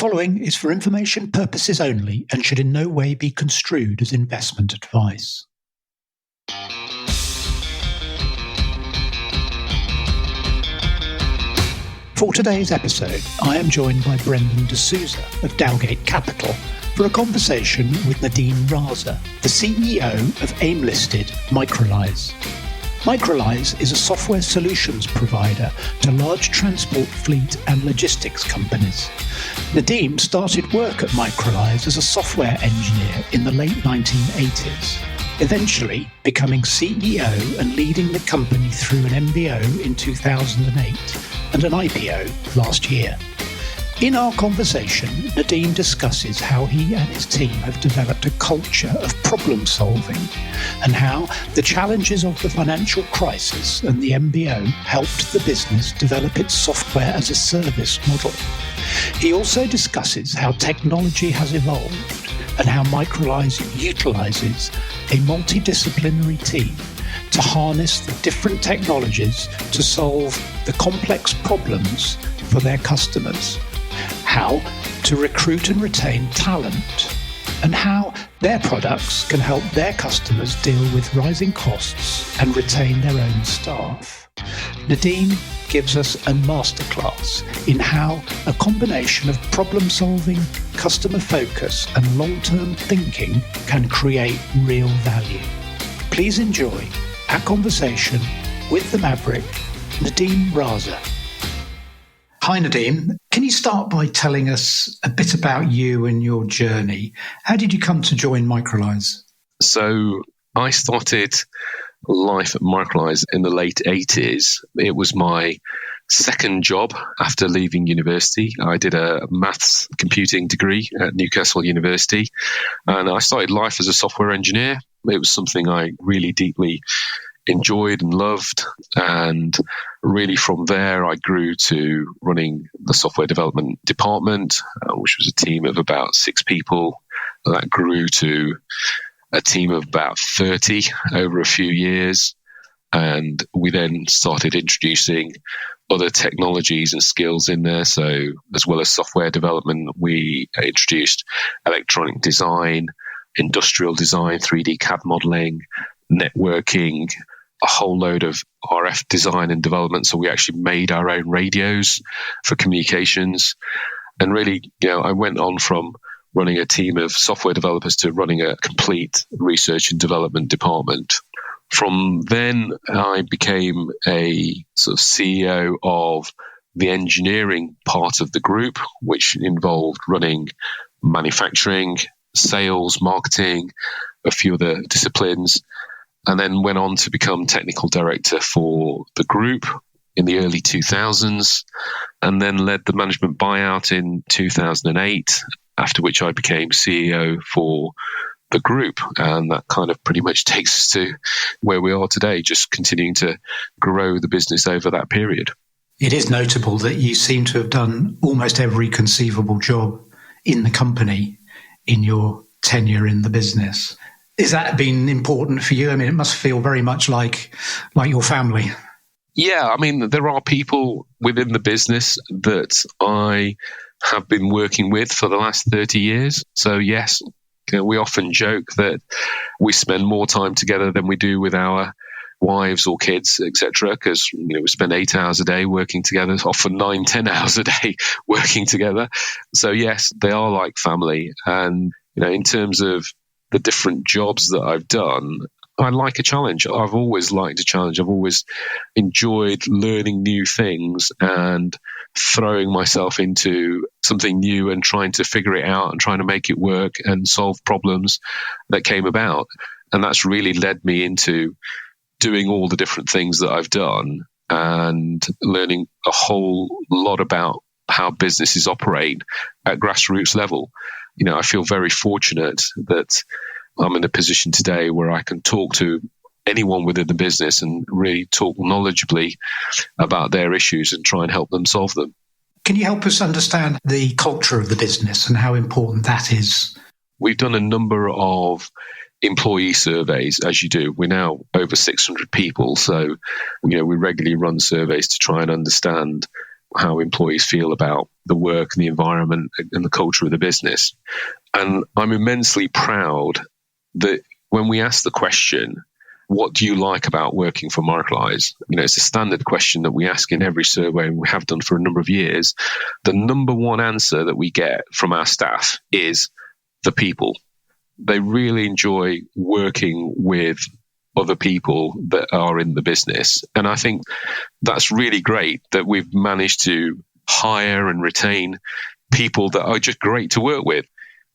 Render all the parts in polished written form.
following is for information purposes only and should in no way be construed as investment advice. For today's episode, I am joined by Brendan D'Souza of Dowgate Capital for a conversation with Nadeem Raza, the CEO of AIM-listed Microlise. Microlise is a software solutions provider to large transport fleet and logistics companies. Nadeem started work at Microlise as a software engineer in the late 1980s, eventually becoming CEO and leading the company through an MBO in 2008 and an IPO last year. In our conversation, Nadeem discusses how he and his team have developed a culture of problem solving and how the challenges of the financial crisis and the MBO helped the business develop its software as a service model. He also discusses how technology has evolved and how Microlise utilises a multidisciplinary team to harness the different technologies to solve the complex problems for their customers, how to recruit and retain talent, and how their products can help their customers deal with rising costs and retain their own staff. Nadeem gives us a masterclass in how a combination of problem solving, customer focus, and long-term thinking can create real value. Please enjoy our conversation with the Maverick, Nadeem Raza. Hi Nadeem, can you start by telling us a bit about you and your journey? How did you come to join Microlise? So I started life at Microlise in the late 80s. It was my second job after leaving university. I did a maths computing degree at Newcastle University, and I started life as a software engineer. It was something I really deeply enjoyed and loved, and really from there I grew to running the software development department, which was a team of about 6 people. That grew to a team of about 30 over a few years, and we then started introducing other technologies and skills in there. So as well as software development, we introduced electronic design, industrial design, 3D CAD modeling, networking, a whole load of RF design and development. So we actually made our own radios for communications. And really, I went on from running a team of software developers to running a complete research and development department. From then, I became a sort of CEO of the engineering part of the group, which involved running manufacturing, sales, marketing, a few other disciplines, and then went on to become technical director for the group in the early 2000s, and then led the management buyout in 2008, after which I became CEO for the group. And that kind of pretty much takes us to where we are today, just continuing to grow the business over that period. It is notable that you seem to have done almost every conceivable job in the company in your tenure in the business. Has that been important for you? I mean, it must feel very much like your family. Yeah, I mean, there are people within the business that I have been working with for the last 30 years. So yes, we often joke that we spend more time together than we do with our wives or kids, etc., because we spend 8 hours a day working together, often 9-10 hours a day working together. So yes, they are like family. And in terms of the different jobs that I've done, I like a challenge. I've always liked a challenge. I've always enjoyed learning new things and throwing myself into something new and trying to figure it out and trying to make it work and solve problems that came about. And that's really led me into doing all the different things that I've done and learning a whole lot about how businesses operate at grassroots level. I feel very fortunate that I'm in a position today where I can talk to anyone within the business and really talk knowledgeably about their issues and try and help them solve them. Can you help us understand the culture of the business and how important that is? We've done a number of employee surveys, as you do. We're now over 600 people, so we regularly run surveys to try and understand how employees feel about the work and the environment and the culture of the business. And I'm immensely proud that when we ask the question, what do you like about working for Microlise? It's a standard question that we ask in every survey, and we have done for a number of years. The number one answer that we get from our staff is the people. They really enjoy working with other people that are in the business. And I think that's really great that we've managed to hire and retain people that are just great to work with.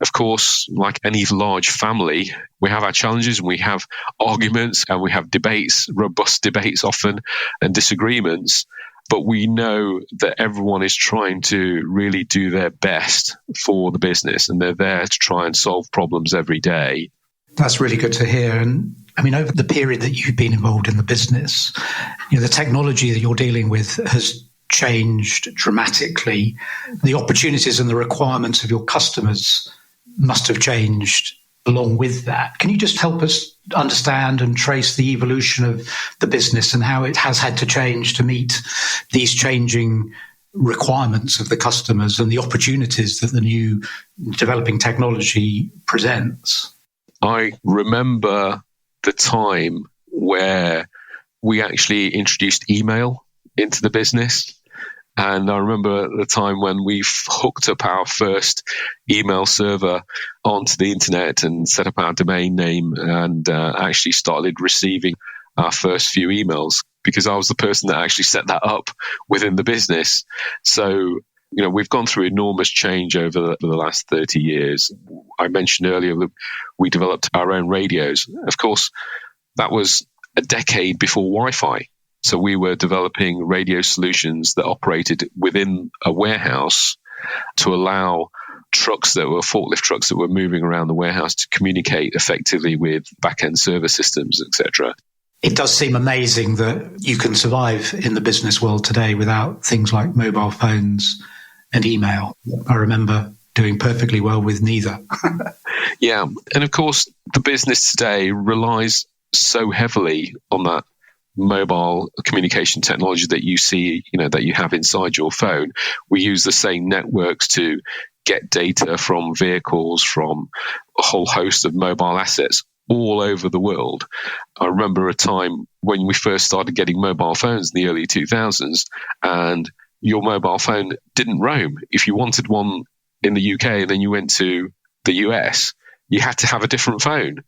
Of course, like any large family, we have our challenges and we have arguments and we have debates, robust debates often, and disagreements. But we know that everyone is trying to really do their best for the business, and they're there to try and solve problems every day. That's really good to hear. And I mean, over the period that you've been involved in the business, the technology that you're dealing with has changed dramatically. The opportunities and the requirements of your customers must have changed along with that. Can you just help us understand and trace the evolution of the business and how it has had to change to meet these changing requirements of the customers and the opportunities that the new developing technology presents? I remember the time where we actually introduced email into the business. And I remember the time when we hooked up our first email server onto the internet and set up our domain name and actually started receiving our first few emails, because I was the person that actually set that up within the business. So, we've gone through enormous change over the last 30 years. I mentioned earlier that we developed our own radios. Of course, that was a decade before Wi-Fi. So we were developing radio solutions that operated within a warehouse to allow forklift trucks that were moving around the warehouse to communicate effectively with back-end server systems, etc. It does seem amazing that you can survive in the business world today without things like mobile phones and email. I remember doing perfectly well with neither. Yeah. And of course, the business today relies so heavily on that mobile communication technology that you see, that you have inside your phone. We use the same networks to get data from vehicles, from a whole host of mobile assets all over the world. I remember a time when we first started getting mobile phones in the early 2000s, and your mobile phone didn't roam. If you wanted one in the UK and then you went to the US, you had to have a different phone.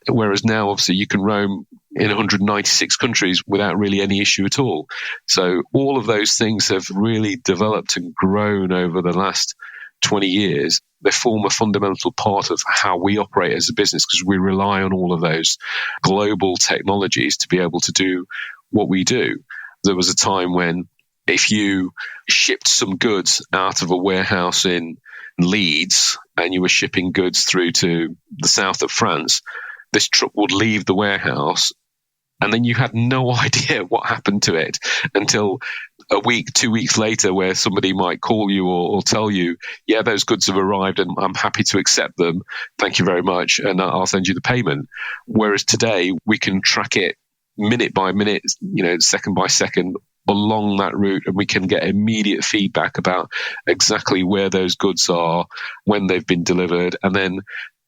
Whereas now, obviously, you can roam in 196 countries without really any issue at all. So all of those things have really developed and grown over the last 20 years. They form a fundamental part of how we operate as a business, because we rely on all of those global technologies to be able to do what we do. There was a time when if you shipped some goods out of a warehouse in Leeds and you were shipping goods through to the south of France, this truck would leave the warehouse and then you had no idea what happened to it until a week, 2 weeks later, where somebody might call you or tell you, yeah, those goods have arrived and I'm happy to accept them. Thank you very much. And I'll send you the payment. Whereas today we can track it minute by minute, second by second along that route, and we can get immediate feedback about exactly where those goods are, when they've been delivered, and then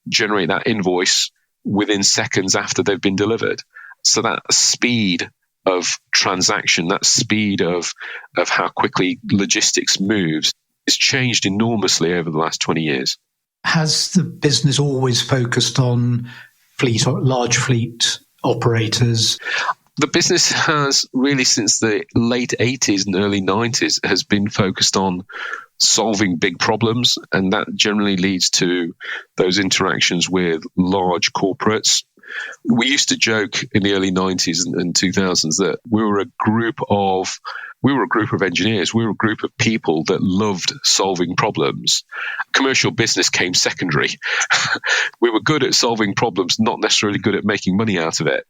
generate that invoice within seconds after they've been delivered. So that speed of transaction, that speed of how quickly logistics moves, has changed enormously over the last 20 years. Has the business always focused on large fleet operators? The business has really, since the late 80s and early 90s, has been focused on solving big problems, and that generally leads to those interactions with large corporates. We used to joke in the early 90s and 2000s that we were a group of engineers. We were a group of people that loved solving problems. Commercial business came secondary. We were good at solving problems, not necessarily good at making money out of it.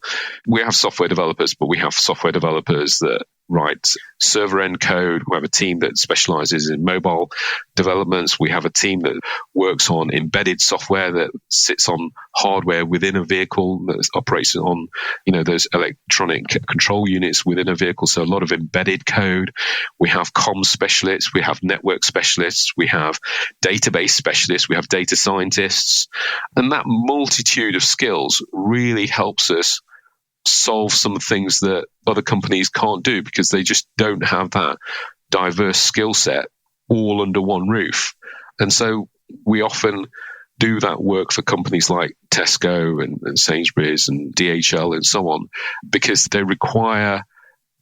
We have software developers, but we have software developers that write server end code. We have a team that specializes in mobile developments. We have a team that works on embedded software that sits on hardware within a vehicle that operates on, those electronic control units within a vehicle. So a lot of embedded code. We have comms specialists. We have network specialists. We have database specialists. We have data scientists. And that multitude of skills really helps us solve some things that other companies can't do because they just don't have that diverse skill set all under one roof. And so we often do that work for companies like Tesco and Sainsbury's and DHL and so on, because they require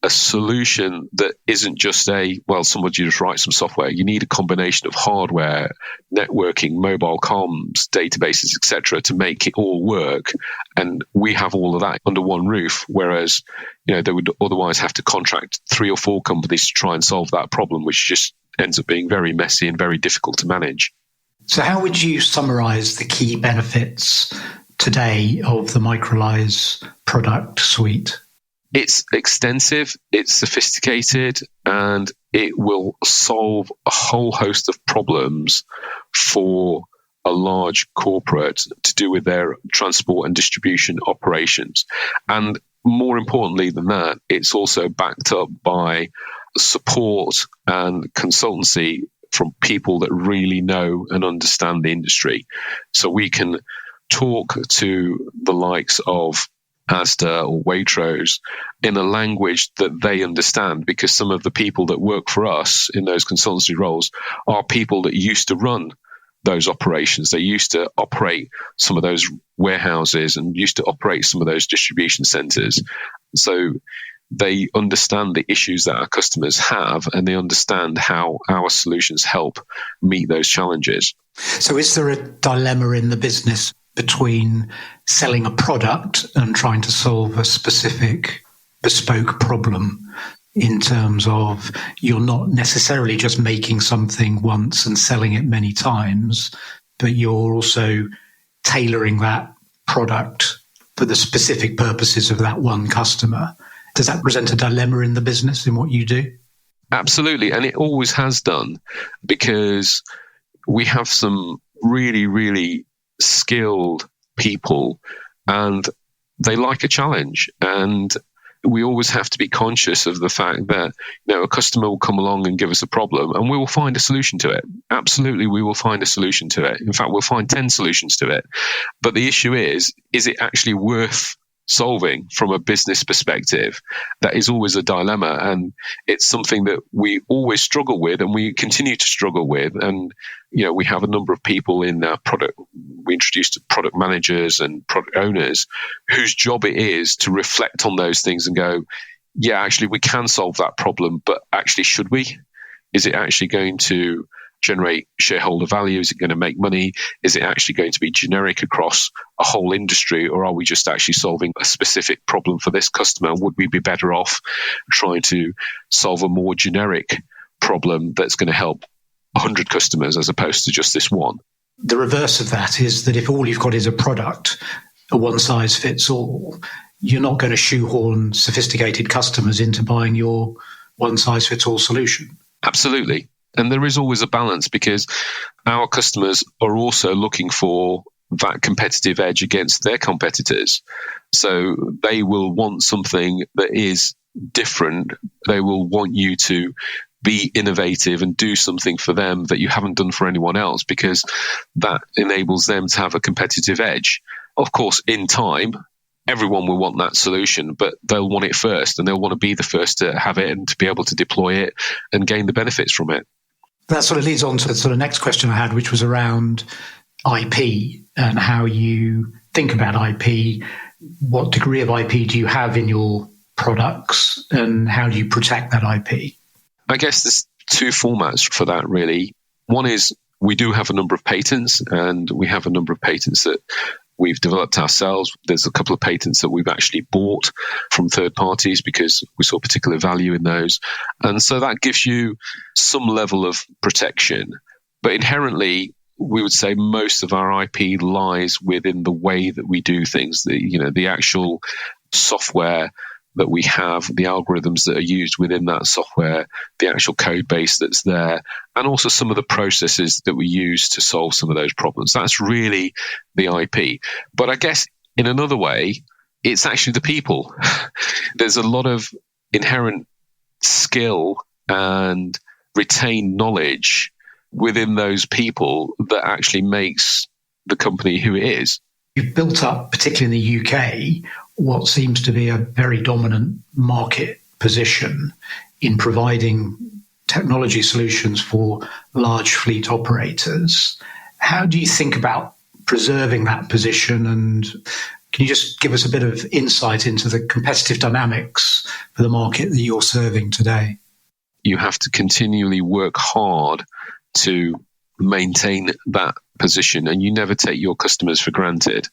a solution that isn't just somebody just write some software. You need a combination of hardware, networking, mobile comms, databases, etc., to make it all work. And we have all of that under one roof, whereas they would otherwise have to contract 3 or 4 companies to try and solve that problem, which just ends up being very messy and very difficult to manage. So how would you summarize the key benefits today of the Microlise product suite? It's extensive, it's sophisticated, and it will solve a whole host of problems for a large corporate to do with their transport and distribution operations. And more importantly than that, it's also backed up by support and consultancy from people that really know and understand the industry. So we can talk to the likes of Asda or Waitrose in a language that they understand, because some of the people that work for us in those consultancy roles are people that used to run those operations. They used to operate some of those warehouses and used to operate some of those distribution centers. So they understand the issues that our customers have, and they understand how our solutions help meet those challenges. So is there a dilemma in the business between selling a product and trying to solve a specific bespoke problem, in terms of you're not necessarily just making something once and selling it many times, but you're also tailoring that product for the specific purposes of that one customer? Does that present a dilemma in the business in what you do? Absolutely. And it always has done, because we have some really, really skilled people and they like a challenge. And we always have to be conscious of the fact that a customer will come along and give us a problem and we will find a solution to it. Absolutely, we will find a solution to it. In fact, we'll find 10 solutions to it. But the issue is it actually worth solving from a business perspective? That is always a dilemma, and it's something that we always struggle with and we continue to struggle with. And we have a number of people in our product. We introduced product managers and product owners whose job it is to reflect on those things and go, yeah, actually we can solve that problem, but actually should we? Is it actually going to generate shareholder value? Is it going to make money? Is it actually going to be generic across a whole industry, or are we just actually solving a specific problem for this customer? Would we be better off trying to solve a more generic problem that's going to help 100 customers as opposed to just this one? The reverse of that is that if all you've got is a product, a one-size-fits-all, you're not going to shoehorn sophisticated customers into buying your one-size-fits-all solution. Absolutely. And there is always a balance, because our customers are also looking for that competitive edge against their competitors. So they will want something that is different. They will want you to be innovative and do something for them that you haven't done for anyone else, because that enables them to have a competitive edge. Of course, in time, everyone will want that solution, but they'll want it first, and they'll want to be the first to have it and to be able to deploy it and gain the benefits from it. That sort of leads on to the sort of next question I had, which was around IP and how you think about IP. What degree of IP do you have in your products, and how do you protect that IP? I guess there's 2 formats for that, really. One is we do have a number of patents, and we have a number of patents that we've developed ourselves. There's a couple of patents that we've actually bought from third parties because we saw particular value in those. And so that gives you some level of protection. But inherently, we would say most of our IP lies within the way that we do things, the actual software that we have, the algorithms that are used within that software, the actual code base that's there, and also some of the processes that we use to solve some of those problems. That's really the IP. But I guess in another way, it's actually the people. There's a lot of inherent skill and retained knowledge within those people that actually makes the company who it is. You've built up, particularly in the UK, what seems to be a very dominant market position in providing technology solutions for large fleet operators. How do you think about preserving that position, and can you just give us a bit of insight into the competitive dynamics for the market that you're serving today? You have to continually work hard to maintain that position, and you never take your customers for granted.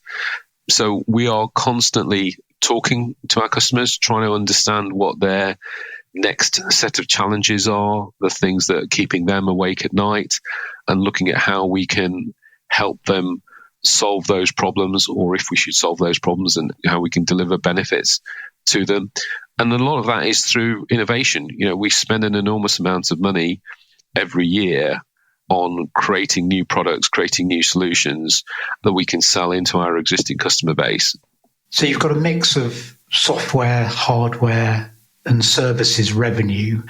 So we are constantly talking to our customers, trying to understand what their next set of challenges are, the things that are keeping them awake at night, and looking at how we can help them solve those problems, or if we should solve those problems, and how we can deliver benefits to them. And a lot of that is through innovation. We spend an enormous amount of money every year on creating new products, creating new solutions that we can sell into our existing customer base. So you've got a mix of software, hardware, and services revenue.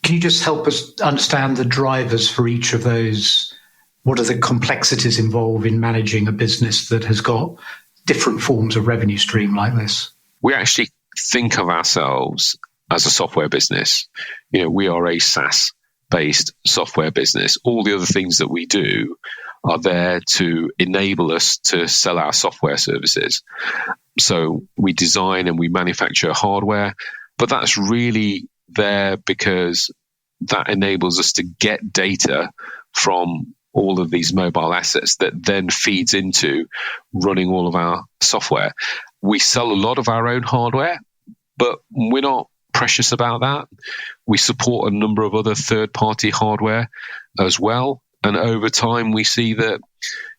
Can you just help us understand the drivers for each of those? What are the complexities involved in managing a business that has got different forms of revenue stream like this? We actually think of ourselves as a software business. We are a SaaS-based software business. All the other things that we do are there to enable us to sell our software services. So we design and we manufacture hardware, but that's really there because that enables us to get data from all of these mobile assets that then feeds into running all of our software. We sell a lot of our own hardware, but we're not precious about that. We support a number of other third-party hardware as well. And over time, we see that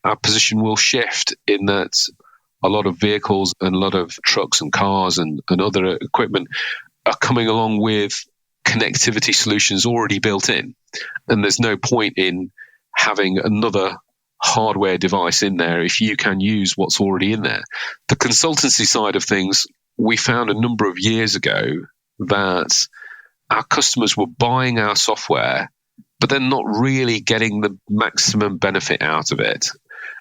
our position will shift in that a lot of vehicles and a lot of trucks and cars and other equipment are coming along with connectivity solutions already built in. And there's no point in having another hardware device in there if you can use what's already in there. The consultancy side of things, we found a number of years ago that our customers were buying our software, but they're not really getting the maximum benefit out of it.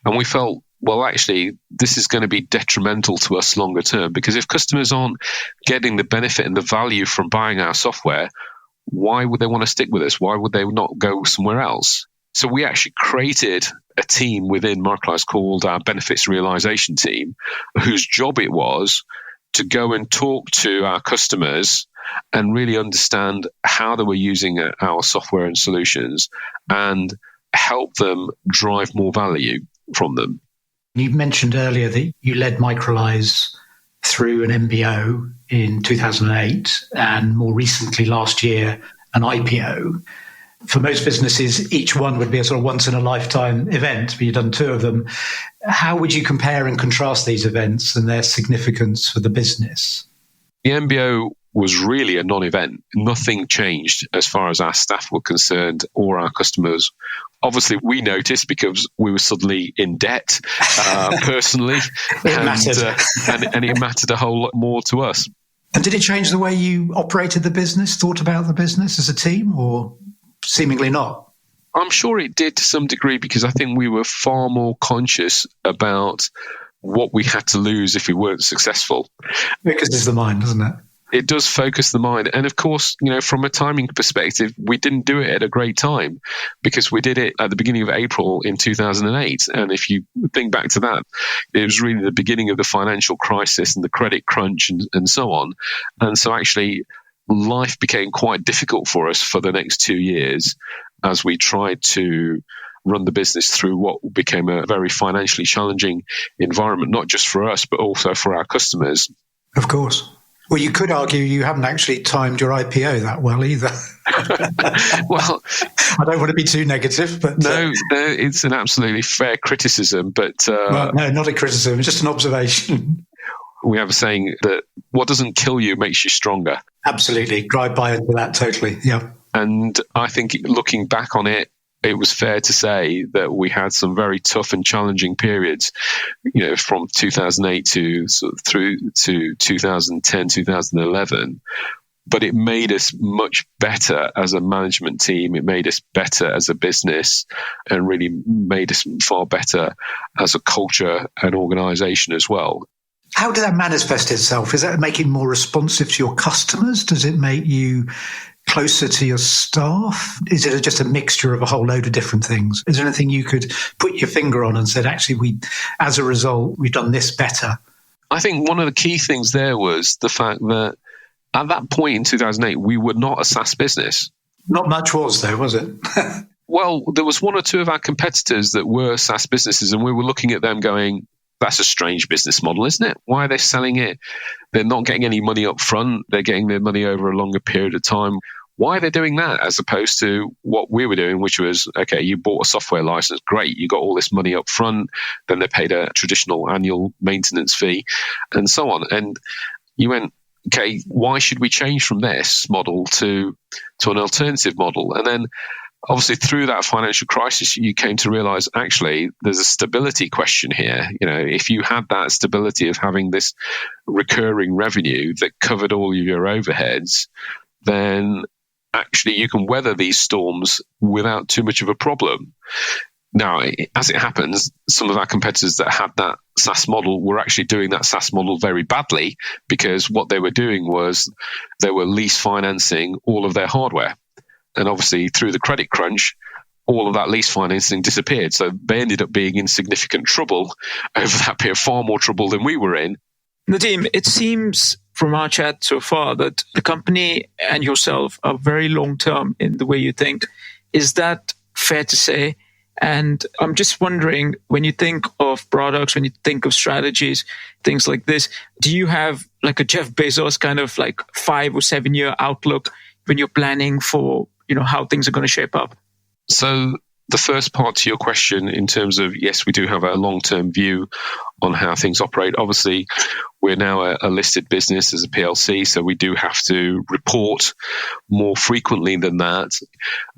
And we felt, well, actually, this is going to be detrimental to us longer term, because if customers aren't getting the benefit and the value from buying our software, why would they want to stick with us? Why would they not go somewhere else? So we actually created a team within Microlise called our Benefits Realization Team, whose job it was to go and talk to our customers and really understand how they were using our software and solutions and help them drive more value from them. You mentioned earlier that you led Microlise through an MBO in 2008 and more recently last year an IPO. For most businesses, each one would be a sort of once-in-a-lifetime event, but you've done two of them. How would you compare and contrast these events and their significance for the business? The MBO was really a non-event. Nothing changed as far as our staff were concerned or our customers. Obviously, we noticed because we were suddenly in debt personally, and it mattered a whole lot more to us. And did it change the way you operated the business, thought about the business as a team, or seemingly not? I'm sure it did to some degree, because I think we were far more conscious about what we had to lose if we weren't successful. Because it's the mind, doesn't it? It does focus the mind. And of course, from a timing perspective, we didn't do it at a great time, because we did it at the beginning of April in 2008. And if you think back to that, it was really the beginning of the financial crisis and the credit crunch and so on. And so actually, life became quite difficult for us for the next 2 years as we tried to run the business through what became a very financially challenging environment, not just for us, but also for our customers. Of course. Well, you could argue you haven't actually timed your IPO that well either. Well, I don't want to be too negative, but no, it's an absolutely fair criticism. But well, no, not a criticism; it's just an observation. We have a saying that what doesn't kill you makes you stronger. Absolutely. Drive by into that totally. Yeah. And I think looking back on it, it was fair to say that we had some very tough and challenging periods, from 2008 through to 2010, 2011. But it made us much better as a management team. It made us better as a business, and really made us far better as a culture and organization as well. How did that manifest itself? Is that making more responsive to your customers? Does it make you closer to your staff? Is it just a mixture of a whole load of different things? Is there anything you could put your finger on and said, actually, as a result, we've done this better? I think one of the key things there was the fact that at that point in 2008, we were not a SaaS business. Not much was, though, was it? Well, there was one or two of our competitors that were SaaS businesses, and we were looking at them going, that's a strange business model, isn't it? Why are they selling it? They're not getting any money up front. They're getting their money over a longer period of time. Why are they doing that as opposed to what we were doing, which was, okay, you bought a software license, great, you got all this money up front, then they paid a traditional annual maintenance fee and so on. And you went, okay, why should we change from this model to an alternative model? And then obviously through that financial crisis, you came to realize actually there's a stability question here. If you had that stability of having this recurring revenue that covered all of your overheads, then actually you can weather these storms without too much of a problem. Now, as it happens, some of our competitors that had that SaaS model were actually doing that SaaS model very badly, because what they were doing was they were lease financing all of their hardware. And obviously through the credit crunch, all of that lease financing disappeared. So they ended up being in significant trouble over that period, far more trouble than we were in. Nadeem, it seems from our chat so far that the company and yourself are very long-term in the way you think. Is that fair to say? And I'm just wondering, when you think of products, when you think of strategies, things like this, do you have like a Jeff Bezos kind of like 5 or 7 year outlook when you're planning for, how things are going to shape up? So the first part to your question, in terms of, yes, we do have a long-term view on how things operate. Obviously, we're now a listed business as a PLC, so we do have to report more frequently than that.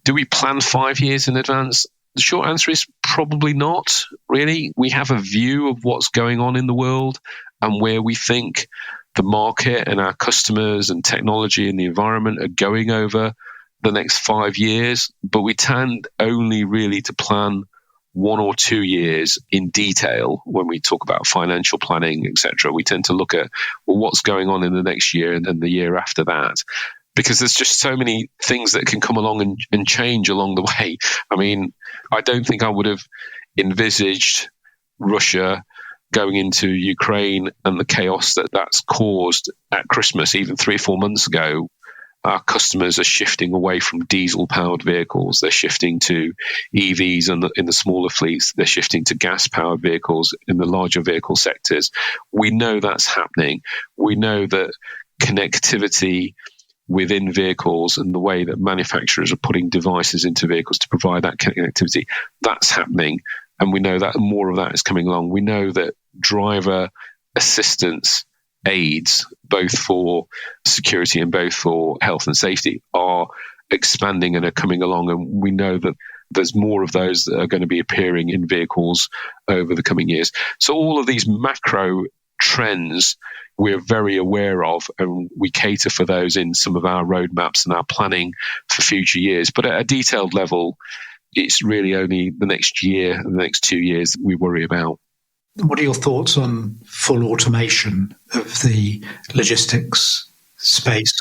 Do we plan 5 years in advance? The short answer is probably not, really. We have a view of what's going on in the world and where we think the market and our customers and technology and the environment are going over the next 5 years, but we tend only really to plan 1 or 2 years in detail when we talk about financial planning, etc. We tend to look at, what's going on in the next year and then the year after that, because there's just so many things that can come along and change along the way. I mean, I don't think I would have envisaged Russia going into Ukraine and the chaos that's caused at Christmas, even 3 or 4 months ago. Our customers are shifting away from diesel-powered vehicles. They're shifting to EVs in the smaller fleets. They're shifting to gas-powered vehicles in the larger vehicle sectors. We know that's happening. We know that connectivity within vehicles and the way that manufacturers are putting devices into vehicles to provide that connectivity, that's happening. And we know that more of that is coming along. We know that driver assistance aids, both for security and both for health and safety, are expanding and are coming along. And we know that there's more of those that are going to be appearing in vehicles over the coming years. So all of these macro trends we're very aware of, and we cater for those in some of our roadmaps and our planning for future years. But at a detailed level, it's really only the next year and the next 2 years that we worry about. What are your thoughts on full automation of the logistics space?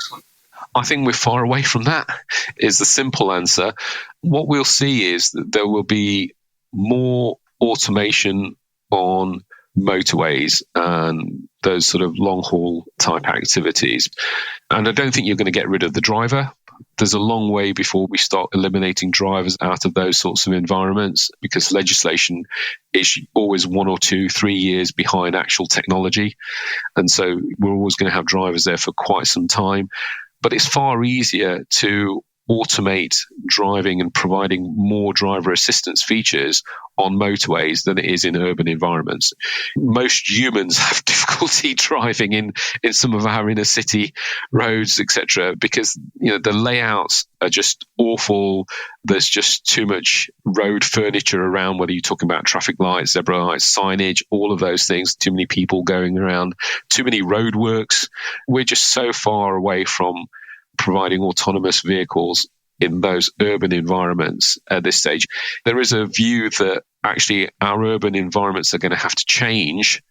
I think we're far away from that, is the simple answer. What we'll see is that there will be more automation on motorways and those sort of long-haul type activities. And I don't think you're going to get rid of the driver. There's a long way before we start eliminating drivers out of those sorts of environments, because legislation is always 1 or 2, 3 years behind actual technology. And so we're always going to have drivers there for quite some time. But it's far easier to automate driving and providing more driver assistance features on motorways than it is in urban environments. Most humans have difficulty driving in some of our inner city roads, etc., because the layouts are just awful. There's just too much road furniture around, whether you're talking about traffic lights, zebra lights, signage, all of those things, too many people going around, too many roadworks. We're just so far away from providing autonomous vehicles in those urban environments at this stage. There is a view that actually our urban environments are going to have to change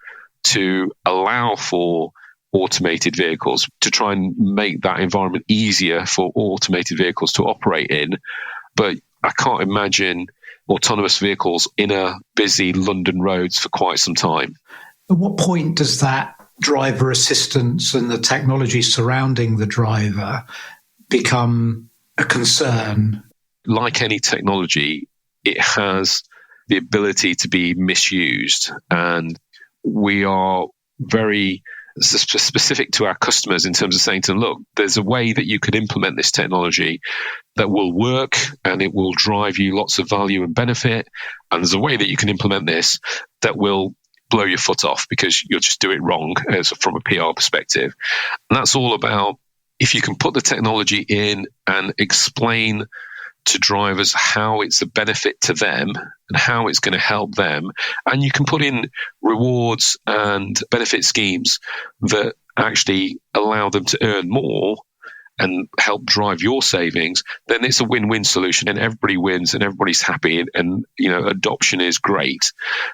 to allow for automated vehicles, to try and make that environment easier for automated vehicles to operate in. But I can't imagine autonomous vehicles in a busy London roads for quite some time. At what point does that driver assistance and the technology surrounding the driver become a concern? Like any technology, it has the ability to be misused. And we are very specific to our customers in terms of saying to them, look, there's a way that you could implement this technology that will work and it will drive you lots of value and benefit. And there's a way that you can implement this that will blow your foot off because you'll just do it wrong from a PR perspective. And that's all about, if you can put the technology in and explain to drivers how it's a benefit to them and how it's going to help them, and you can put in rewards and benefit schemes that actually allow them to earn more and help drive your savings, then it's a win-win solution and everybody wins and everybody's happy and adoption is great.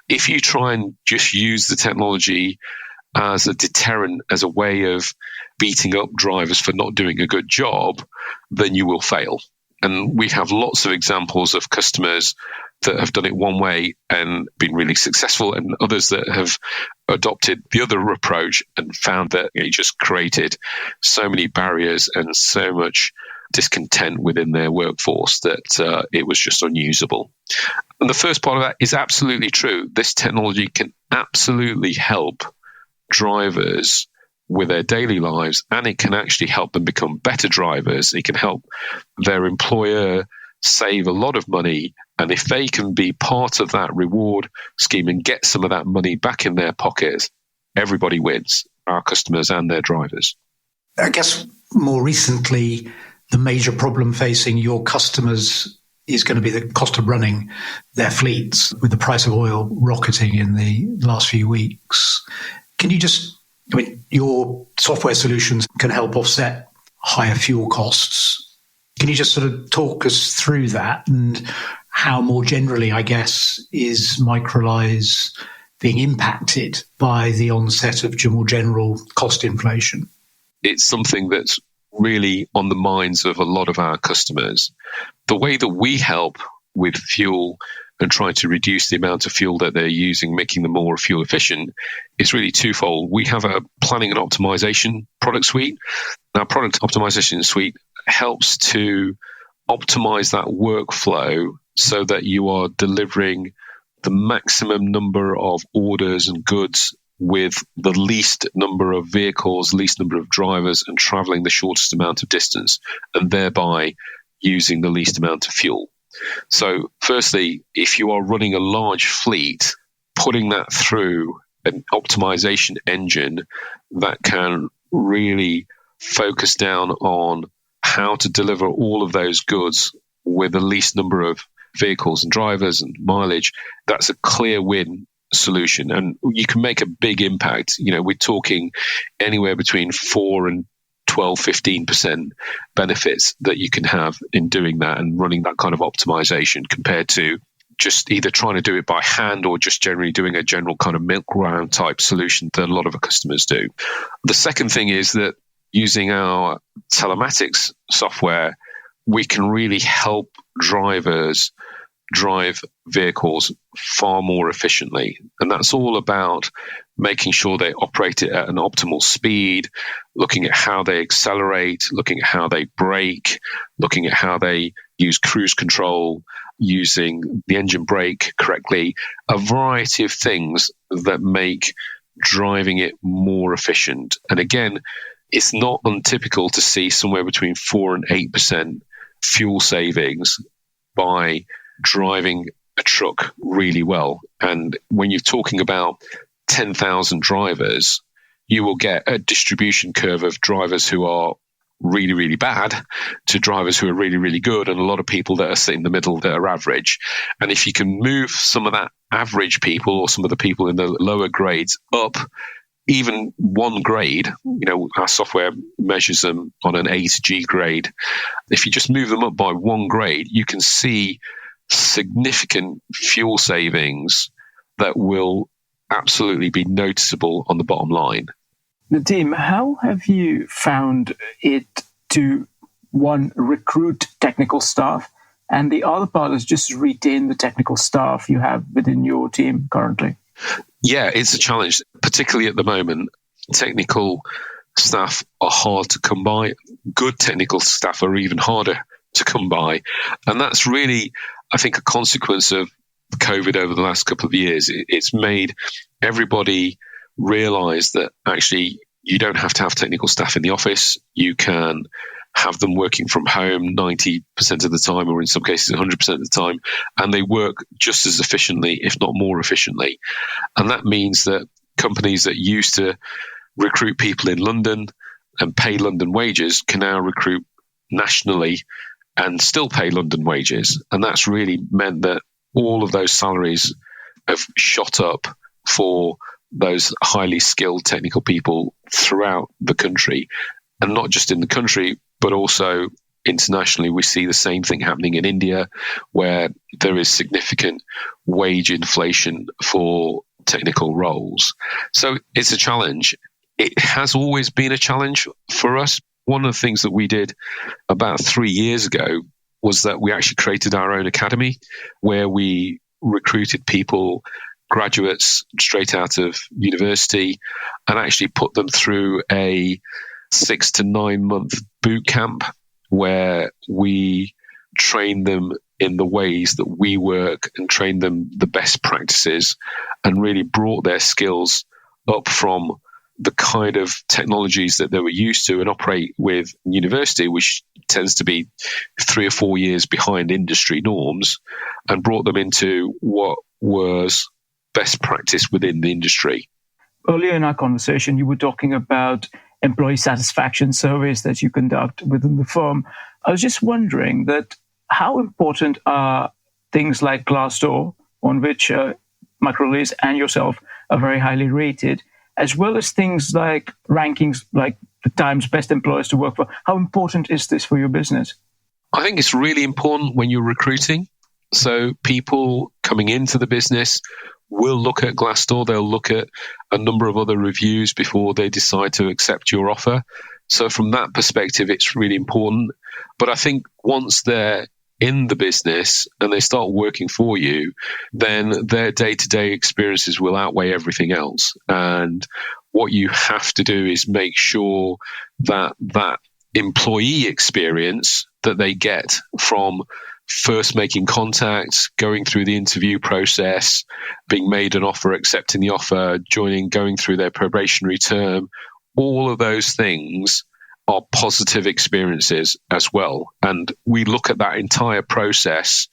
If you try and just use the technology as a deterrent, as a way of beating up drivers for not doing a good job, then you will fail. And we have lots of examples of customers that have done it one way and been really successful, and others that have adopted the other approach and found that it just created so many barriers and so much discontent within their workforce that it was just unusable. And the first part of that is absolutely true. This technology can absolutely help drivers with their daily lives, and it can actually help them become better drivers. It can help their employer save a lot of money, and if they can be part of that reward scheme and get some of that money back in their pockets, everybody wins, our customers and their drivers. I guess more recently, the major problem facing your customers is going to be the cost of running their fleets, with the price of oil rocketing in the last few weeks. Can you just, your software solutions can help offset higher fuel costs. Can you just sort of talk us through that, and how more generally, I guess, is Microlise being impacted by the onset of more general cost inflation? It's something that's really on the minds of a lot of our customers. The way that we help with fuel and trying to reduce the amount of fuel that they're using, making them more fuel efficient, is really twofold. We have a planning and optimization product suite. Our product optimization suite helps to optimize that workflow so that you are delivering the maximum number of orders and goods with the least number of vehicles, least number of drivers, and traveling the shortest amount of distance, and thereby using the least amount of fuel. So firstly, if you are running a large fleet, putting that through an optimization engine that can really focus down on how to deliver all of those goods with the least number of vehicles and drivers and mileage, that's a clear win solution. And you can make a big impact. We're talking anywhere between 4 and 12, 15% benefits that you can have in doing that and running that kind of optimization, compared to just either trying to do it by hand or just generally doing a general kind of milk round type solution that a lot of our customers do. The second thing is that using our telematics software, we can really help drivers drive vehicles far more efficiently. And that's all about making sure they operate it at an optimal speed, looking at how they accelerate, looking at how they brake, looking at how they use cruise control, using the engine brake correctly, a variety of things that make driving it more efficient. And again, it's not untypical to see somewhere between 4 and 8% fuel savings by driving a truck really well. And when you're talking about 10,000 drivers, you will get a distribution curve of drivers who are really, really bad to drivers who are really, really good, and a lot of people that are sitting in the middle that are average. And if you can move some of that average people or some of the people in the lower grades up even one grade, our software measures them on an A to G grade. If you just move them up by one grade, you can see significant fuel savings that will absolutely be noticeable on the bottom line. Nadeem, how have you found it to, one, recruit technical staff, and the other part is just retain the technical staff you have within your team currently? Yeah, it's a challenge, particularly at the moment. Technical staff are hard to come by. Good technical staff are even harder to come by. And that's really, I think, a consequence of COVID over the last couple of years. It's made everybody realize that actually you don't have to have technical staff in the office. You can have them working from home 90% of the time, or in some cases 100% of the time, and they work just as efficiently, if not more efficiently. And that means that companies that used to recruit people in London and pay London wages can now recruit nationally and still pay London wages. And that's really meant that all of those salaries have shot up for those highly skilled technical people throughout the country, and not just in the country, but also internationally. We see the same thing happening in India, where there is significant wage inflation for technical roles. So it's a challenge. It has always been a challenge for us. One of the things that we did about 3 years ago was that we actually created our own academy where we recruited people, graduates straight out of university, and actually put them through a 6 to 9 month boot camp where we train them in the ways that we work and train them the best practices, and really brought their skills up from the kind of technologies that they were used to and operate with university, which tends to be 3 or 4 years behind industry norms, and brought them into what was best practice within the industry. Earlier in our conversation, you were talking about employee satisfaction surveys that you conduct within the firm. I was just wondering that how important are things like Glassdoor, on which Microlise and yourself are very highly rated, as well as things like rankings like the Times Best Employers to Work For? How important is this for your business? I think it's really important when you're recruiting. So people coming into the business will look at Glassdoor. They'll look at a number of other reviews before they decide to accept your offer. So from that perspective, it's really important. But I think once they're in the business and they start working for you, then their day-to-day experiences will outweigh everything else. And what you have to do is make sure that that employee experience that they get from first making contact, going through the interview process, being made an offer, accepting the offer, joining, going through their probationary term, all of those things are positive experiences as well. And we look at that entire process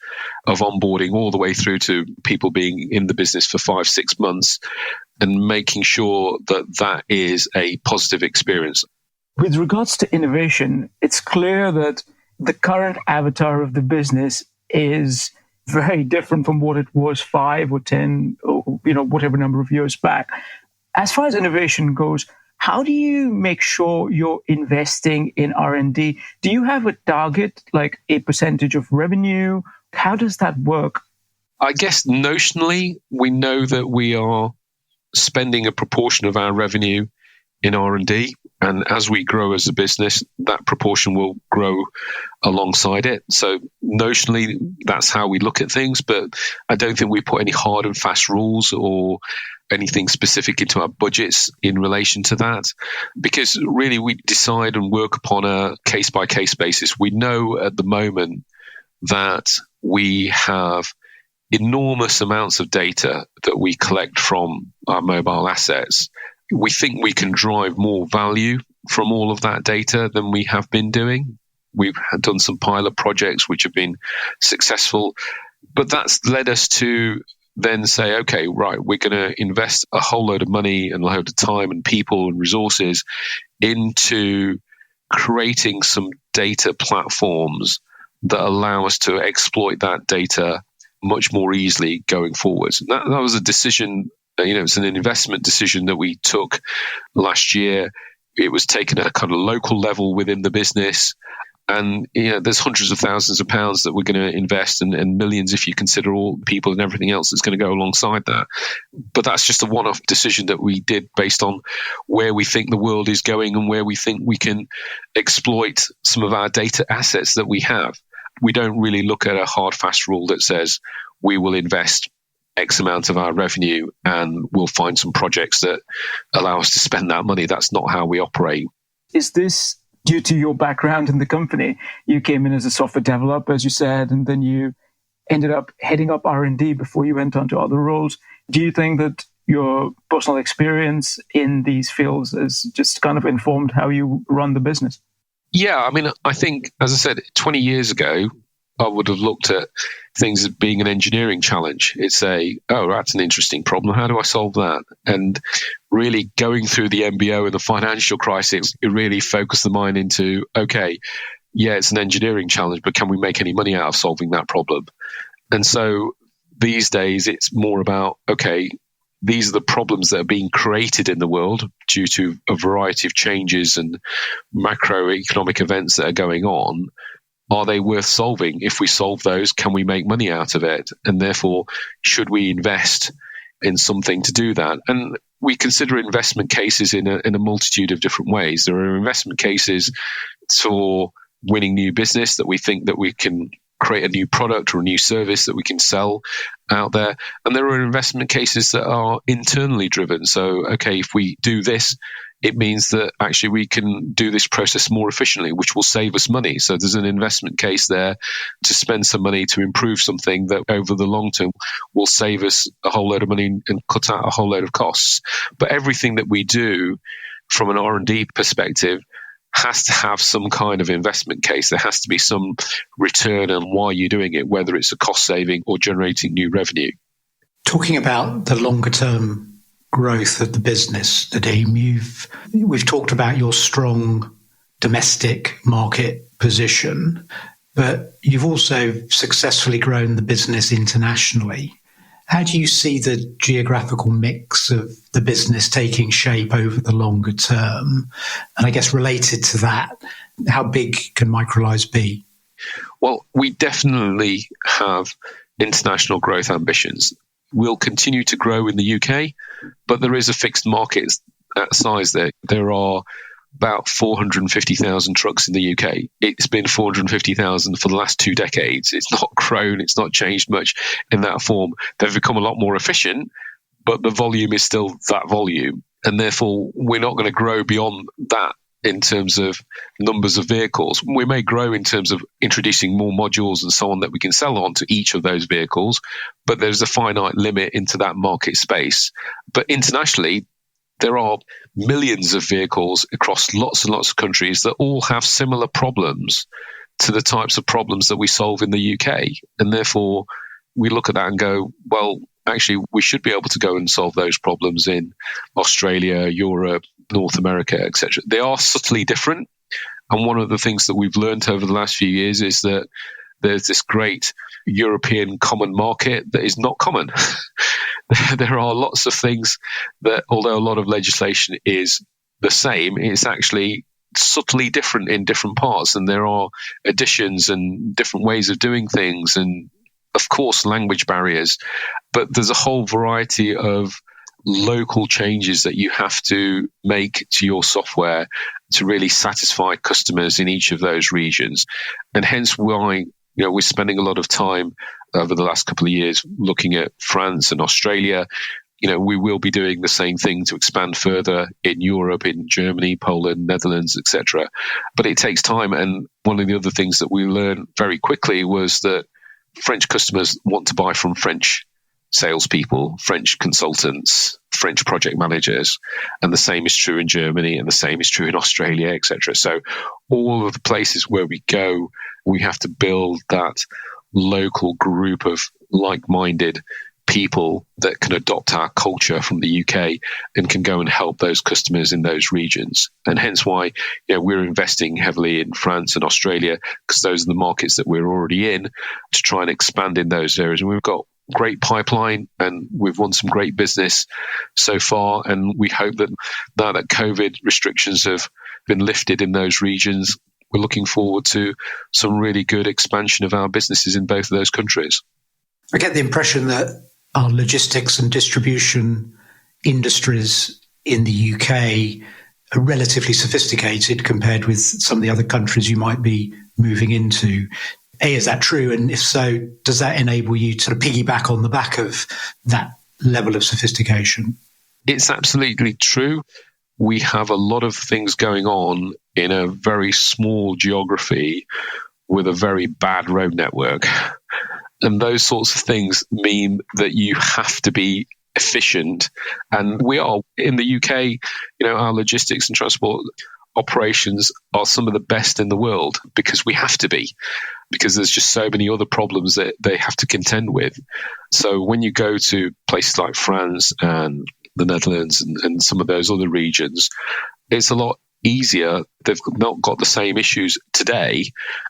of onboarding all the way through to people being in the business for 5-6 months and making sure that that is a positive experience. With regards to innovation, it's clear that the current avatar of the business is very different from what it was 5 or 10 or whatever number of years back. As far as innovation goes, how do you make sure you're investing in R&D? Do you have a target, like a percentage of revenue? How does that work? I guess notionally, we know that we are spending a proportion of our revenue in R&D. And as we grow as a business, that proportion will grow alongside it. So notionally, that's how we look at things. But I don't think we put any hard and fast rules or anything specific into our budgets in relation to that, because really we decide and work upon a case-by-case basis. We know at the moment that we have enormous amounts of data that we collect from our mobile assets. We think we can drive more value from all of that data than we have been doing. We've done some pilot projects which have been successful, but that's led us to then say, okay, right, we're going to invest a whole load of money and a load of time and people and resources into creating some data platforms that allow us to exploit that data much more easily going forwards. And that was a decision, it's an investment decision that we took last year. It was taken at a kind of local level within the business. And there's hundreds of thousands of pounds that we're going to invest and millions if you consider all the people and everything else that's going to go alongside that. But that's just a one-off decision that we did based on where we think the world is going and where we think we can exploit some of our data assets that we have. We don't really look at a hard, fast rule that says we will invest X amount of our revenue and we'll find some projects that allow us to spend that money. That's not how we operate. Is this due to your background in the company? You came in as a software developer, as you said, and then you ended up heading up R&D before you went on to other roles. Do you think that your personal experience in these fields has just kind of informed how you run the business? Yeah, I think, as I said, 20 years ago, I would have looked at things as being an engineering challenge. It's that's an interesting problem. How do I solve that? And really going through the MBO and the financial crisis, it really focused the mind into, okay, yeah, it's an engineering challenge, but can we make any money out of solving that problem? And so these days, it's more about, okay, these are the problems that are being created in the world due to a variety of changes and macroeconomic events that are going on. Are they worth solving? If we solve those, can we make money out of it? And therefore, should we invest in something to do that? And we consider investment cases in a multitude of different ways. There are investment cases for winning new business that we think that we can create a new product or a new service that we can sell out there. And there are investment cases that are internally driven. So, okay, if we do this, it means that actually we can do this process more efficiently, which will save us money. So there's an investment case there to spend some money to improve something that over the long term will save us a whole load of money and cut out a whole load of costs. But everything that we do from an R&D perspective has to have some kind of investment case. There has to be some return on why you're doing it, whether it's a cost saving or generating new revenue. Talking about the longer term growth of the business, Nadeem, we've talked about your strong domestic market position, but you've also successfully grown the business internationally. How do you see the geographical mix of the business taking shape over the longer term? And I guess related to that, how big can Microlise be? Well, we definitely have international growth ambitions. We'll continue to grow in the UK, but there is a fixed market size there. There are about 450,000 trucks in the UK. It's been 450,000 for the last 2 decades. It's not grown. It's not changed much in that form. They've become a lot more efficient, but the volume is still that volume. And therefore, we're not going to grow beyond that in terms of numbers of vehicles. We may grow in terms of introducing more modules and so on that we can sell on to each of those vehicles, but there's a finite limit into that market space. But internationally, there are millions of vehicles across lots and lots of countries that all have similar problems to the types of problems that we solve in the UK. And therefore, we look at that and go, well, actually, we should be able to go and solve those problems in Australia, Europe, North America, etc. They are subtly different. And one of the things that we've learned over the last few years is that there's this great European common market that is not common. There are lots of things that, although a lot of legislation is the same, it's actually subtly different in different parts. And there are additions and different ways of doing things and, of course, language barriers. But there's a whole variety of local changes that you have to make to your software to really satisfy customers in each of those regions. And hence why we're spending a lot of time over the last couple of years looking at France and Australia. We will be doing the same thing to expand further in Europe, in Germany, Poland, Netherlands, etc. But it takes time. And one of the other things that we learned very quickly was that French customers want to buy from French salespeople, French consultants, French project managers, and the same is true in Germany, and the same is true in Australia, etc. So all of the places where we go, we have to build that local group of like-minded people that can adopt our culture from the UK and can go and help those customers in those regions. And hence why we're investing heavily in France and Australia, because those are the markets that we're already in, to try and expand in those areas. And we've got great pipeline, and we've won some great business so far, and we hope that now that COVID restrictions have been lifted in those regions, we're looking forward to some really good expansion of our businesses in both of those countries. I get the impression that our logistics and distribution industries in the UK are relatively sophisticated compared with some of the other countries you might be moving into. A, is that true? And if so, does that enable you to piggyback on the back of that level of sophistication? It's absolutely true. We have a lot of things going on in a very small geography with a very bad road network. And those sorts of things mean that you have to be efficient. And we are in the UK, our logistics and transport operations are some of the best in the world because we have to be, because there's just so many other problems that they have to contend with. So when you go to places like France and the Netherlands and some of those other regions, it's a lot easier. They've not got the same issues today,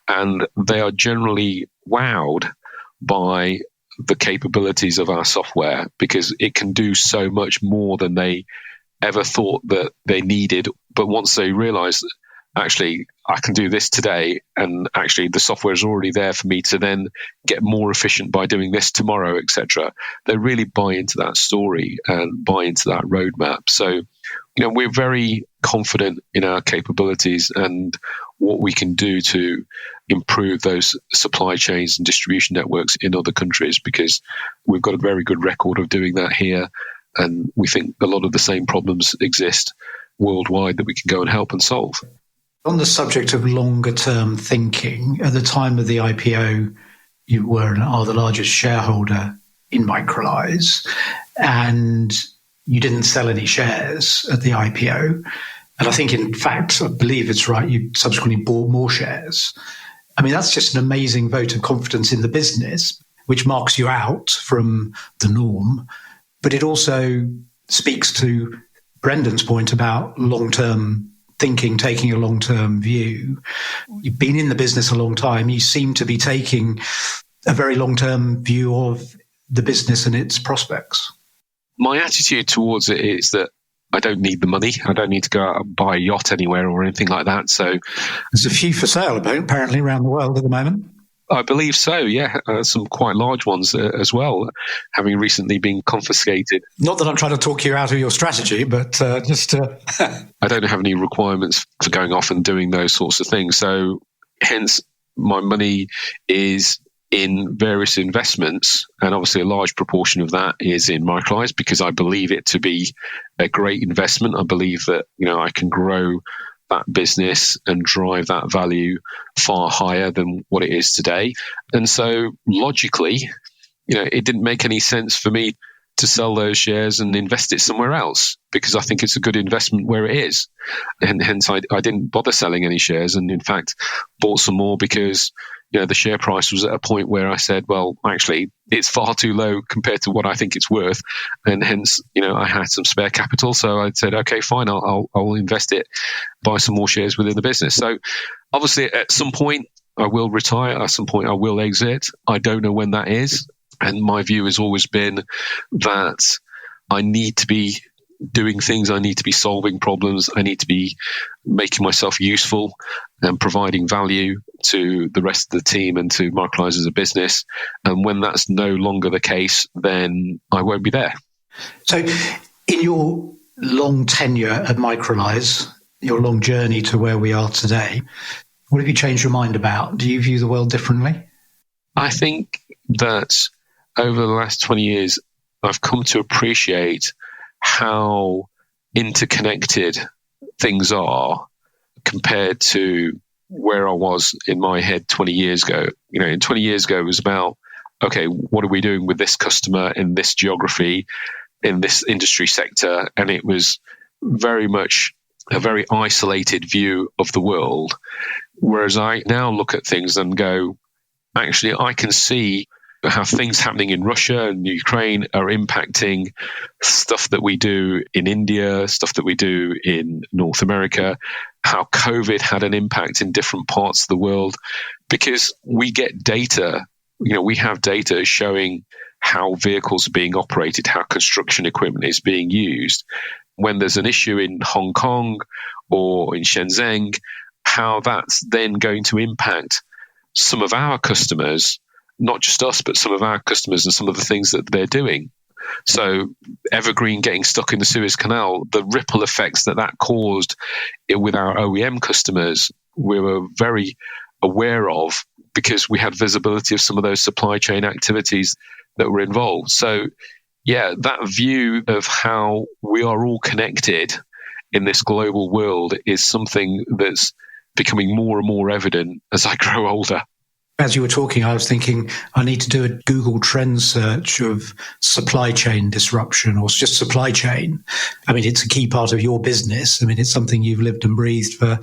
and they are generally wowed by the capabilities of our software because it can do so much more than they ever thought that they needed. But once they realize, actually, I can do this today, and actually the software is already there for me to then get more efficient by doing this tomorrow, etc., they really buy into that story and buy into that roadmap. So, we're very confident in our capabilities and what we can do to improve those supply chains and distribution networks in other countries, because we've got a very good record of doing that here. And we think a lot of the same problems exist worldwide that we can go and help and solve. On the subject of longer term thinking, at the time of the IPO, you are the largest shareholder in Microlise, and you didn't sell any shares at the IPO. And I think, in fact, I believe it's right, you subsequently bought more shares. I mean, that's just an amazing vote of confidence in the business, which marks you out from the norm. But it also speaks to Brendan's point about long-term thinking, taking a long-term view. You've been in the business a long time. You seem to be taking a very long-term view of the business and its prospects. My attitude towards it is that I don't need the money. I don't need to go out and buy a yacht anywhere or anything like that. So there's a few for sale apparently around the world at the moment. I believe so, yeah. Some quite large ones as well, having recently been confiscated. Not that I'm trying to talk you out of your strategy, but just... I don't have any requirements for going off and doing those sorts of things. So hence, my money is in various investments, and obviously a large proportion of that is in Microlise because I believe it to be a great investment. I believe that, I can grow that business and drive that value far higher than what it is today. And so logically, it didn't make any sense for me to sell those shares and invest it somewhere else because I think it's a good investment where it is. And hence I didn't bother selling any shares, and in fact bought some more because the share price was at a point where I said, well, actually, it's far too low compared to what I think it's worth. And hence, I had some spare capital. So I said, okay, fine, I'll invest it, buy some more shares within the business. So obviously, at some point, I will retire. At some point, I will exit. I don't know when that is. And my view has always been that I need to be doing things. I need to be solving problems. I need to be making myself useful and providing value to the rest of the team and to Microlise as a business. And when that's no longer the case, then I won't be there. So in your long tenure at Microlise, your long journey to where we are today, what have you changed your mind about? Do you view the world differently? I think that over the last 20 years, I've come to appreciate how interconnected things are compared to where I was in my head 20 years ago. In 20 years ago, it was about, okay, what are we doing with this customer in this geography? in this industry sector, and it was very much a very isolated view of the world. Whereas I now look at things and go, actually, I can see how things happening in Russia and Ukraine are impacting stuff that we do in India, stuff that we do in North America, how COVID had an impact in different parts of the world, because we get data, we have data showing how vehicles are being operated, how construction equipment is being used. When there's an issue in Hong Kong or in Shenzhen, how that's then going to impact some of our customers, not just us, but some of our customers and some of the things that they're doing. So Evergreen getting stuck in the Suez Canal, the ripple effects that caused with our OEM customers, we were very aware of because we had visibility of some of those supply chain activities that were involved. So yeah, that view of how we are all connected in this global world is something that's becoming more and more evident as I grow older. As you were talking, I was thinking I need to do a Google Trends search of supply chain disruption or just supply chain. I mean, it's a key part of your business. I mean, it's something you've lived and breathed for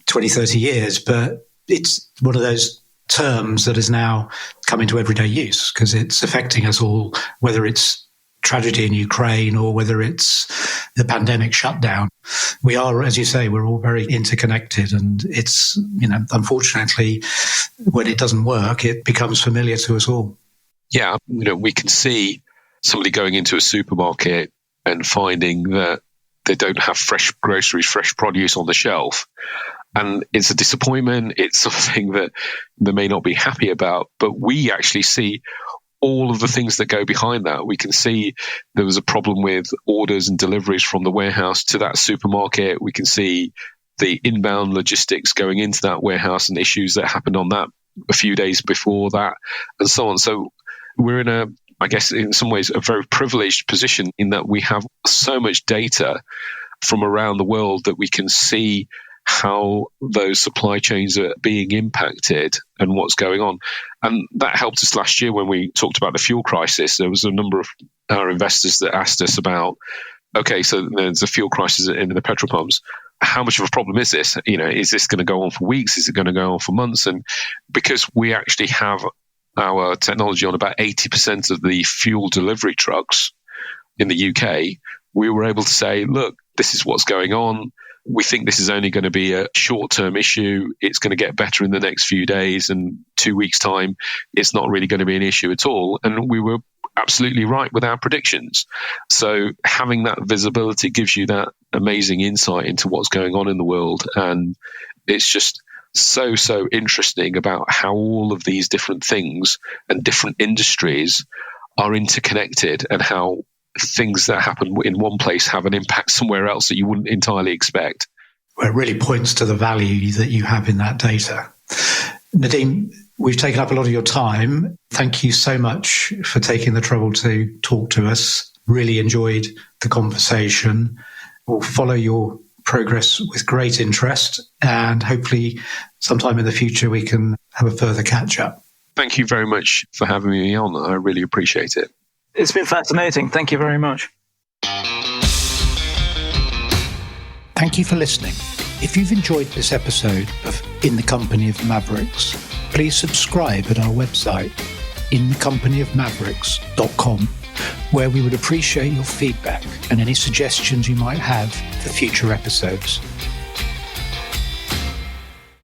20, 30 years, but it's one of those terms that is now come into everyday use because it's affecting us all, whether it's tragedy in Ukraine or whether it's the pandemic shutdown. We are, as you say, we're all very interconnected, and it's, unfortunately, when it doesn't work, it becomes familiar to us all. Yeah, we can see somebody going into a supermarket and finding that they don't have fresh groceries, fresh produce on the shelf. And it's a disappointment. It's something that they may not be happy about, but we actually see all of the things that go behind that. We can see there was a problem with orders and deliveries from the warehouse to that supermarket. We can see the inbound logistics going into that warehouse and issues that happened on that a few days before that, and so on. So we're in I guess in some ways, a very privileged position in that we have so much data from around the world that we can see how those supply chains are being impacted and what's going on. And that helped us last year when we talked about the fuel crisis. There was a number of our investors that asked us about, okay, so there's a fuel crisis in the petrol pumps. How much of a problem is this? Is this going to go on for weeks? Is it going to go on for months? And because we actually have our technology on about 80% of the fuel delivery trucks in the UK, we were able to say, look, this is what's going on. We think this is only going to be a short-term issue. It's going to get better in the next few days, and 2 weeks' time, it's not really going to be an issue at all. And we were absolutely right with our predictions. So having that visibility gives you that amazing insight into what's going on in the world. And it's just so interesting about how all of these different things and different industries are interconnected, and how things that happen in one place have an impact somewhere else that you wouldn't entirely expect. Well, it really points to the value that you have in that data. Nadeem, we've taken up a lot of your time. Thank you so much for taking the trouble to talk to us. Really enjoyed the conversation. We'll follow your progress with great interest, and hopefully sometime in the future we can have a further catch up. Thank you very much for having me on. I really appreciate it. It's been fascinating. Thank you very much. Thank you for listening. If you've enjoyed this episode of In the Company of Mavericks, please subscribe at our website, inthecompanyofmavericks.com, where we would appreciate your feedback and any suggestions you might have for future episodes.